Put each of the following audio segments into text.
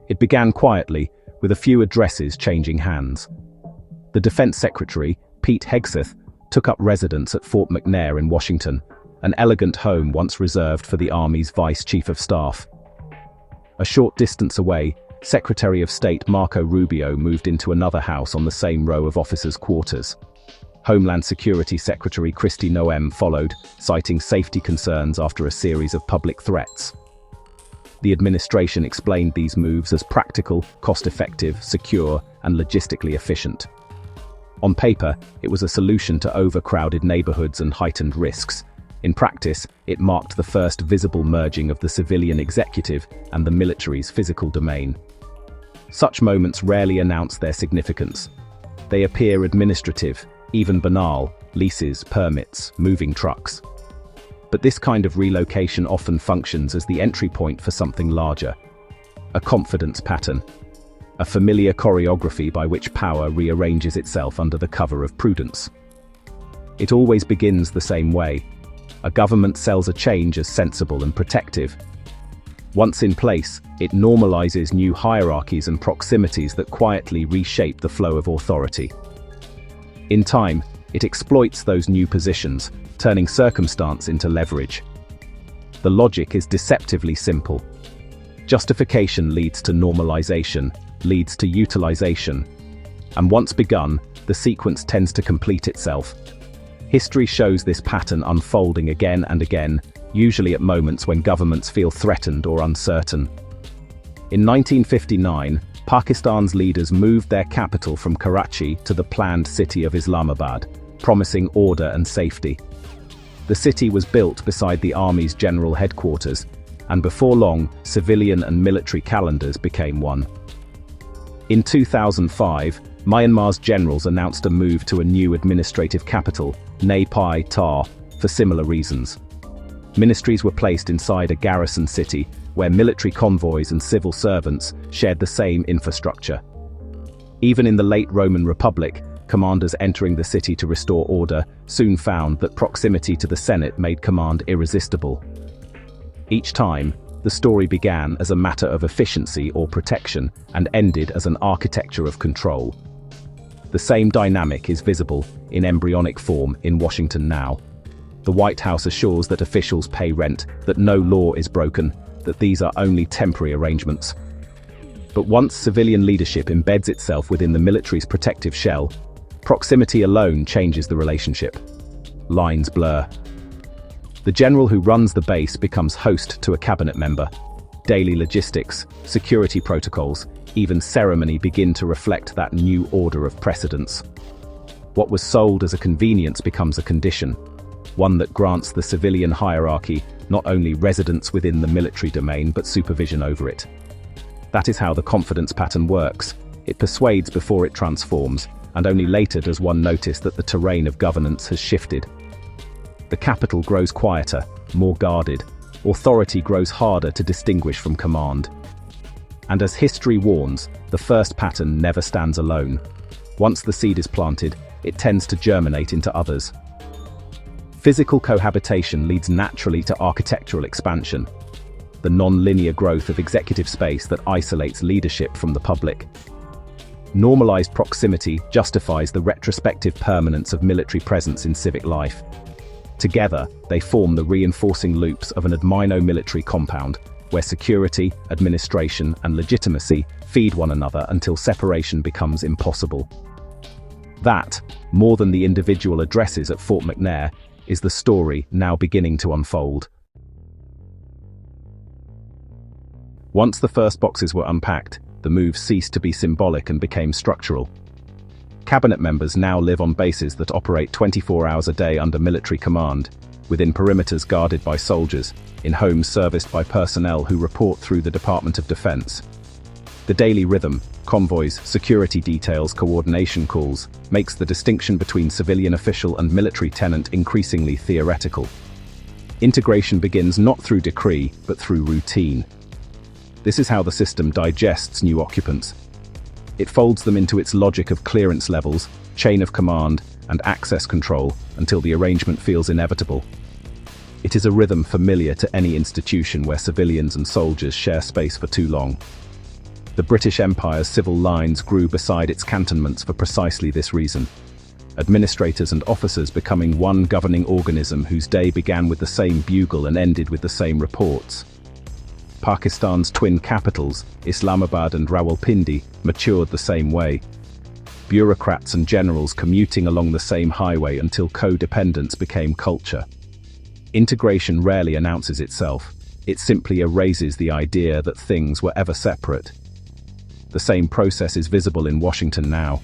It began quietly, with a few addresses changing hands. The Defense Secretary, Pete Hegseth, took up residence at Fort McNair in Washington, an elegant home once reserved for the Army's Vice Chief of Staff. A short distance away, Secretary of State Marco Rubio moved into another house on the same row of officers' quarters. Homeland Security Secretary Kristi Noem followed, citing safety concerns after a series of public threats. The administration explained these moves as practical, cost-effective, secure, and logistically efficient. On paper, it was a solution to overcrowded neighborhoods and heightened risks. In practice, it marked the first visible merging of the civilian executive and the military's physical domain. Such moments rarely announce their significance. They appear administrative, even banal: leases, permits, moving trucks. But this kind of relocation often functions as the entry point for something larger. A confidence pattern. A familiar choreography by which power rearranges itself under the cover of prudence. It always begins the same way. A government sells a change as sensible and protective. Once in place, it normalizes new hierarchies and proximities that quietly reshape the flow of authority. In time, it exploits those new positions, turning circumstance into leverage. The logic is deceptively simple. Justification leads to normalization, leads to utilization. And once begun, the sequence tends to complete itself. History shows this pattern unfolding again and again, usually at moments when governments feel threatened or uncertain. In 1959, Pakistan's leaders moved their capital from Karachi to the planned city of Islamabad, promising order and safety. The city was built beside the army's general headquarters, and before long, civilian and military calendars became one. In 2005, Myanmar's generals announced a move to a new administrative capital, Nay Pai Tar, for similar reasons. Ministries were placed inside a garrison city, where military convoys and civil servants shared the same infrastructure. Even in the late Roman Republic, commanders entering the city to restore order soon found that proximity to the Senate made command irresistible. Each time, the story began as a matter of efficiency or protection and ended as an architecture of control. The same dynamic is visible, in embryonic form, in Washington now. The White House assures that officials pay rent, that no law is broken, that these are only temporary arrangements. But once civilian leadership embeds itself within the military's protective shell, proximity alone changes the relationship. Lines blur. The general who runs the base becomes host to a cabinet member. Daily logistics, security protocols, even ceremony begin to reflect that new order of precedence. What was sold as a convenience becomes a condition, one that grants the civilian hierarchy not only residence within the military domain but supervision over it. That is how the confidence pattern works. It persuades before it transforms, and only later does one notice that the terrain of governance has shifted. The capital grows quieter, more guarded. Authority grows harder to distinguish from command. And as history warns, the first pattern never stands alone. Once the seed is planted, it tends to germinate into others. Physical cohabitation leads naturally to architectural expansion, the non-linear growth of executive space that isolates leadership from the public. Normalized proximity justifies the retrospective permanence of military presence in civic life. Together, they form the reinforcing loops of an admino-military compound, where security, administration, and legitimacy feed one another until separation becomes impossible. That, more than the individual addresses at Fort McNair, is the story now beginning to unfold. Once the first boxes were unpacked, the move ceased to be symbolic and became structural. Cabinet members now live on bases that operate 24 hours a day under military command, within perimeters guarded by soldiers, in homes serviced by personnel who report through the Department of Defense. The daily rhythm, convoys, security details, coordination calls, makes the distinction between civilian official and military tenant increasingly theoretical. Integration begins not through decree, but through routine. This is how the system digests new occupants. It folds them into its logic of clearance levels, chain of command, and access control until the arrangement feels inevitable. It is a rhythm familiar to any institution where civilians and soldiers share space for too long. The British Empire's civil lines grew beside its cantonments for precisely this reason. Administrators and officers becoming one governing organism whose day began with the same bugle and ended with the same reports. Pakistan's twin capitals, Islamabad and Rawalpindi, matured the same way. Bureaucrats and generals commuting along the same highway until codependence became culture. Integration rarely announces itself. It simply erases the idea that things were ever separate. The same process is visible in Washington now.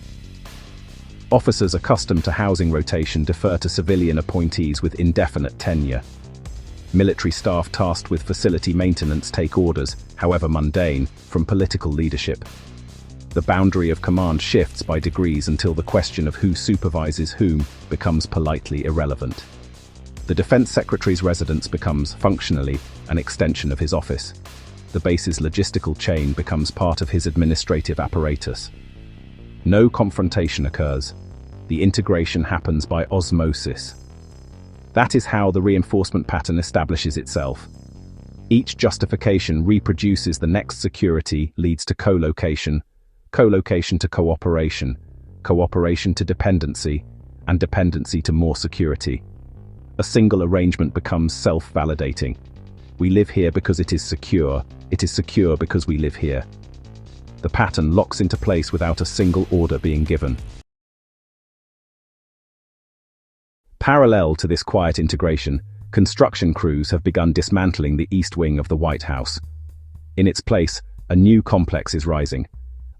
Officers accustomed to housing rotation defer to civilian appointees with indefinite tenure. Military staff tasked with facility maintenance take orders, however mundane, from political leadership. The boundary of command shifts by degrees until the question of who supervises whom becomes politely irrelevant. The Defense Secretary's residence becomes, functionally, an extension of his office. The base's logistical chain becomes part of his administrative apparatus. No confrontation occurs. The integration happens by osmosis. That is how the reinforcement pattern establishes itself. Each justification reproduces the next security, leads to co-location, co-location to cooperation, cooperation to dependency, and dependency to more security. A single arrangement becomes self-validating. We live here because it is secure because we live here. The pattern locks into place without a single order being given. Parallel to this quiet integration, construction crews have begun dismantling the east wing of the White House. In its place, a new complex is rising.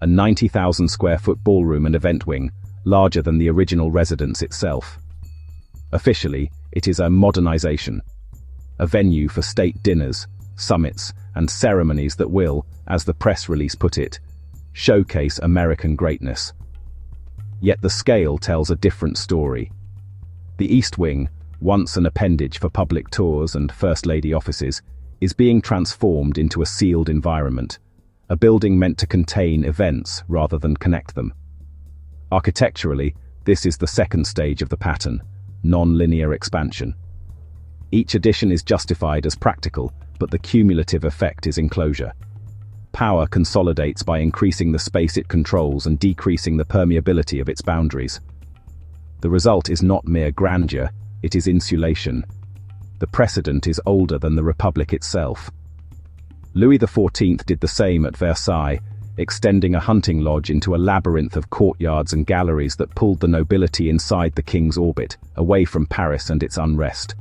A 90,000 square foot ballroom and event wing, larger than the original residence itself. Officially, it is a modernization. A venue for state dinners, summits, and ceremonies that will, as the press release put it, showcase American greatness. Yet the scale tells a different story. The East Wing, once an appendage for public tours and First Lady offices, is being transformed into a sealed environment, a building meant to contain events rather than connect them. Architecturally, this is the second stage of the pattern, non-linear expansion. Each addition is justified as practical, but the cumulative effect is enclosure. Power consolidates by increasing the space it controls and decreasing the permeability of its boundaries. The result is not mere grandeur, it is insulation. The precedent is older than the Republic itself. Louis XIV did the same at Versailles, extending a hunting lodge into a labyrinth of courtyards and galleries that pulled the nobility inside the king's orbit, away from Paris and its unrest.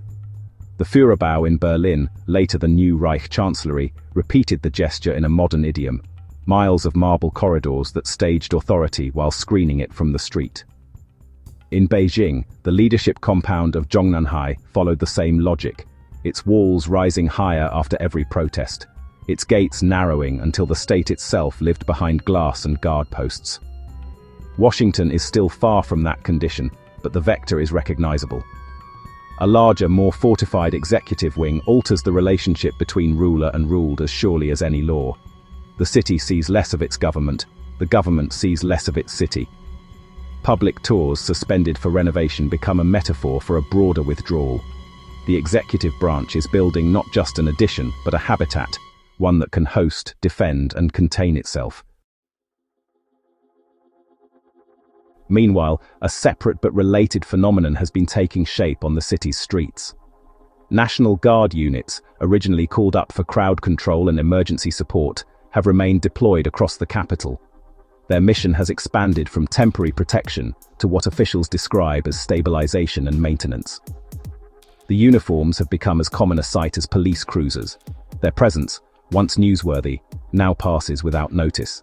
The Führerbau in Berlin, later the new Reich Chancellery, repeated the gesture in a modern idiom, miles of marble corridors that staged authority while screening it from the street. In Beijing, the leadership compound of Zhongnanhai followed the same logic, its walls rising higher after every protest, its gates narrowing until the state itself lived behind glass and guard posts. Washington is still far from that condition, but the vector is recognizable. A larger, more fortified executive wing alters the relationship between ruler and ruled as surely as any law. The city sees less of its government, the government sees less of its city. Public tours suspended for renovation become a metaphor for a broader withdrawal. The executive branch is building not just an addition, but a habitat, one that can host, defend, and contain itself. Meanwhile, a separate but related phenomenon has been taking shape on the city's streets. National Guard units, originally called up for crowd control and emergency support, have remained deployed across the capital. Their mission has expanded from temporary protection to what officials describe as stabilization and maintenance. The uniforms have become as common a sight as police cruisers. Their presence, once newsworthy, now passes without notice.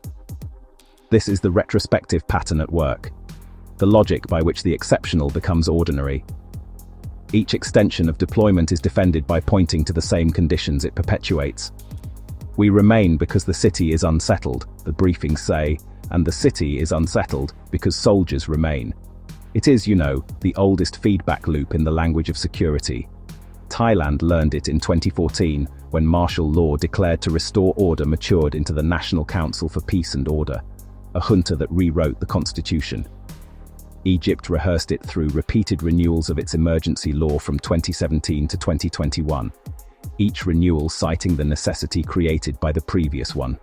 This is the retrospective pattern at work, the logic by which the exceptional becomes ordinary. Each extension of deployment is defended by pointing to the same conditions it perpetuates. We remain because the city is unsettled, the briefings say, and the city is unsettled because soldiers remain. It is, the oldest feedback loop in the language of security. Thailand learned it in 2014 when martial law declared to restore order matured into the National Council for Peace and Order, a junta that rewrote the constitution. Egypt rehearsed it through repeated renewals of its emergency law from 2017 to 2021, each renewal citing the necessity created by the previous one.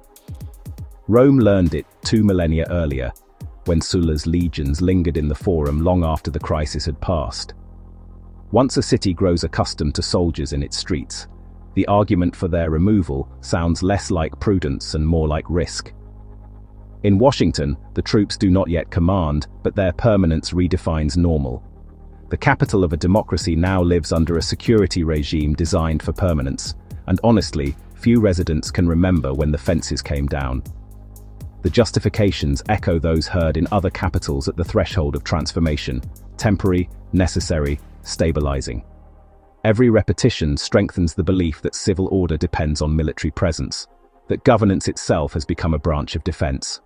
Rome learned it 2 millennia earlier, when Sulla's legions lingered in the Forum long after the crisis had passed. Once a city grows accustomed to soldiers in its streets, the argument for their removal sounds less like prudence and more like risk. In Washington, the troops do not yet command, but their permanence redefines normal. The capital of a democracy now lives under a security regime designed for permanence, and honestly, few residents can remember when the fences came down. The justifications echo those heard in other capitals at the threshold of transformation: temporary, necessary, stabilizing. Every repetition strengthens the belief that civil order depends on military presence, that governance itself has become a branch of defense.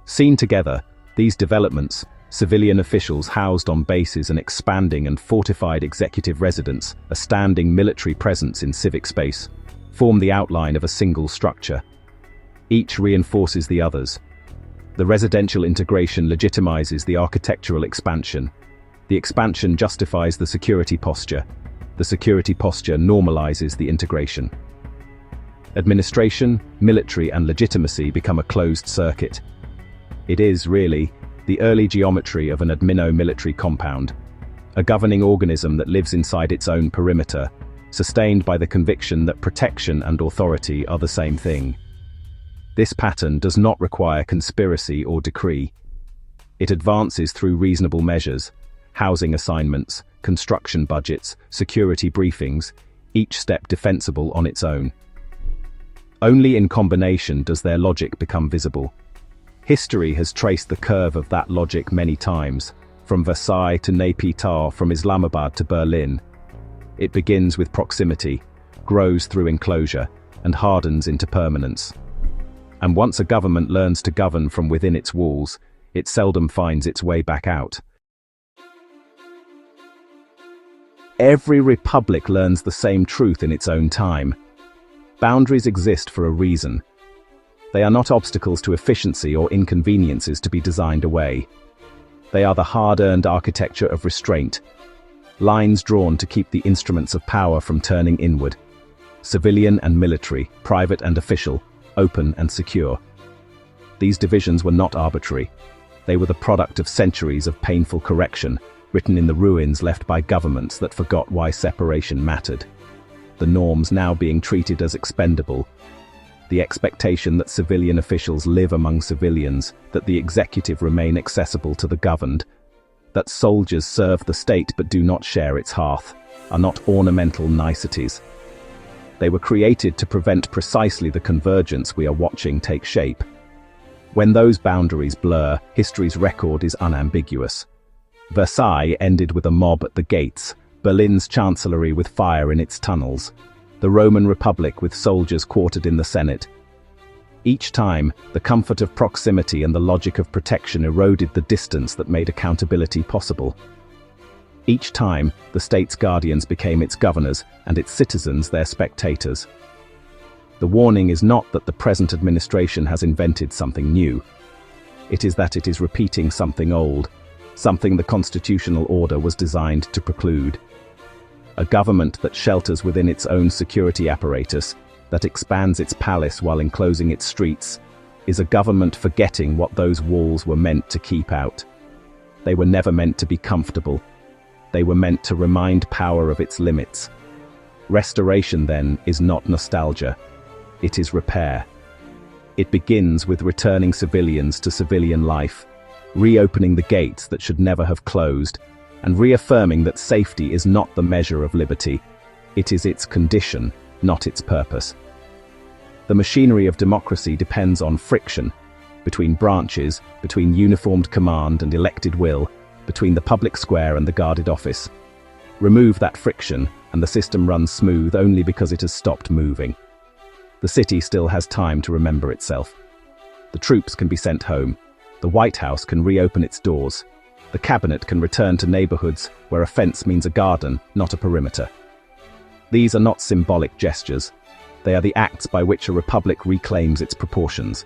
Seen together, these developments, civilian officials housed on bases and expanding and fortified executive residence, a standing military presence in civic space, form the outline of a single structure. Each reinforces the others. The residential integration legitimizes the architectural expansion. The expansion justifies the security posture. The security posture normalizes the integration. Administration, military, and legitimacy become a closed circuit. It is, really, the early geometry of an admino-military compound, a governing organism that lives inside its own perimeter, sustained by the conviction that protection and authority are the same thing. This pattern does not require conspiracy or decree. It advances through reasonable measures: housing assignments, construction budgets, security briefings, each step defensible on its own. Only in combination does their logic become visible. History has traced the curve of that logic many times, from Versailles to Naypyidaw, from Islamabad to Berlin. It begins with proximity, grows through enclosure, and hardens into permanence. And once a government learns to govern from within its walls, it seldom finds its way back out. Every republic learns the same truth in its own time. Boundaries exist for a reason. They are not obstacles to efficiency or inconveniences to be designed away. They are the hard-earned architecture of restraint, lines drawn to keep the instruments of power from turning inward. Civilian and military, private and official, open and secure. These divisions were not arbitrary. They were the product of centuries of painful correction, written in the ruins left by governments that forgot why separation mattered. The norms now being treated as expendable. The expectation that civilian officials live among civilians, that the executive remain accessible to the governed, that soldiers serve the state but do not share its hearth, are not ornamental niceties. They were created to prevent precisely the convergence we are watching take shape. When those boundaries blur, history's record is unambiguous. Versailles ended with a mob at the gates, Berlin's chancellery with fire in its tunnels, the Roman Republic with soldiers quartered in the Senate. Each time, the comfort of proximity and the logic of protection eroded the distance that made accountability possible. Each time, the state's guardians became its governors and its citizens their spectators. The warning is not that the present administration has invented something new. It is that it is repeating something old, something the constitutional order was designed to preclude. A government that shelters within its own security apparatus, that expands its palace while enclosing its streets, is a government forgetting what those walls were meant to keep out. They were never meant to be comfortable. They were meant to remind power of its limits. Restoration, then, is not nostalgia. It is repair. It begins with returning civilians to civilian life, reopening the gates that should never have closed, and reaffirming that safety is not the measure of liberty. It is its condition, not its purpose. The machinery of democracy depends on friction, between branches, between uniformed command and elected will, between the public square and the guarded office. Remove that friction, and the system runs smooth only because it has stopped moving. The city still has time to remember itself. The troops can be sent home. The White House can reopen its doors. The cabinet can return to neighborhoods where a fence means a garden, not a perimeter. These are not symbolic gestures. They are the acts by which a republic reclaims its proportions.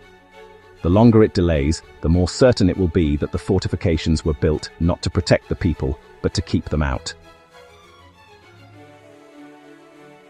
The longer it delays, the more certain it will be that the fortifications were built not to protect the people, but to keep them out.